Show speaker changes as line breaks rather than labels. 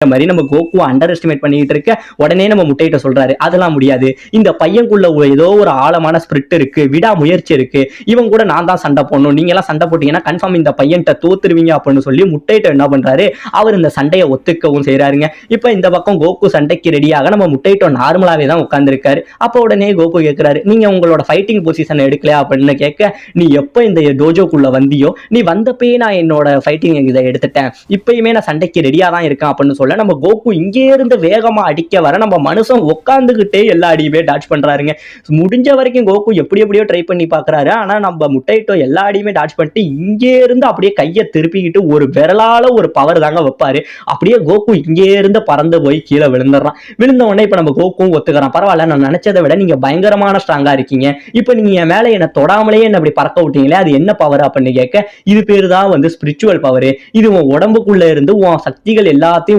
மாதிரி நம்ம Coco under estimate பண்ணிட்டு இருக்க. உடனே நம்ம முட்டையிட்ட சொல்றாரு அதெல்லாம் முடியாது, இந்த பையன்குள்ள ஏதோ ஒரு ஆழமான ஸ்பிரிட் இருக்கு, விடா முயற்சி இருக்கு, இவன் கூட நான் தான் சண்டை போடணும், நீங்க எல்லாம் சண்டை போட்டீங்கன்னா கன்ஃபார்ம் இந்த பையன்கிட்ட தோத்துருவீங்க அப்படின்னு சொல்லி முட்டையிட்ட என்ன பண்றாரு, அவர் இந்த சண்டையை ஒத்துக்கவும் செய்யறாருங்க. இப்ப இந்த பக்கம் கோகு சண்டைக்கு ரெடியாக நம்ம முட்டையிட்ட நார்மலாவே தான் உட்கார்ந்துருக்காரு. அப்போ உடனே கோகு கேட்கிறாரு, நீங்க உங்களோட ஃபைட்டிங் பொசிஷன் எடுக்கலையா அப்படின்னு கேட்க, நீ எப்ப இந்த டோஜோக்குள்ள வந்தியோ நீ வந்தப்பயே நான் என்னோட ஃபைட்டிங் இதை எடுத்துட்டேன், இப்பயுமே நான் சண்டைக்கு ரெடியா தான் இருக்கேன் அப்படின்னு சொல்ல நம்ம கோகு இங்கே இருந்து வேகமா அடிக்க வர நம்ம மனுஷன் உட்காந்துக்கிட்டே எல்லா அடியுமே டாச் பண்றாருங்க. முடிஞ்ச வரைக்கும் கோகு எப்படி எப்படியோ ட்ரை பண்ணி பாக்குறாரு. ஆனா நம்ம முட்டையிட்டோ எல்லா அடியுமே டாச் பண்ணிட்டு இங்கே இருந்து அப்படியே கையை திருப்பிக்கிட்டு ஒரு விரலால ஒரு பவர் தாங்க வைப்பாரு. அப்படியே கோகு இங்கே இருந்து பறந்து போய் கீழே விழுந்துடுறான். விழுந்த உடனே இப்ப நம்ம கோகுவும் ஒத்துக்கிறான், பரவாயில்ல நான் நினைச்சதை விட நீங்க பயங்கரமான ஸ்ட்ராங்கா இருக்கீங்க, இப்ப நீங்க என் மேல என்ன தொடாமலே என்ன அப்படி பறக்க விட்டீங்களே அது என்ன பவர் அப்படின்னு கேட்க, இது பேரு தான் வந்து ஸ்பிரிச்சுவல் பவர், இது உன் உடம்புக்குள்ள இருந்து உன் சக்திகள் எல்லாத்தையும்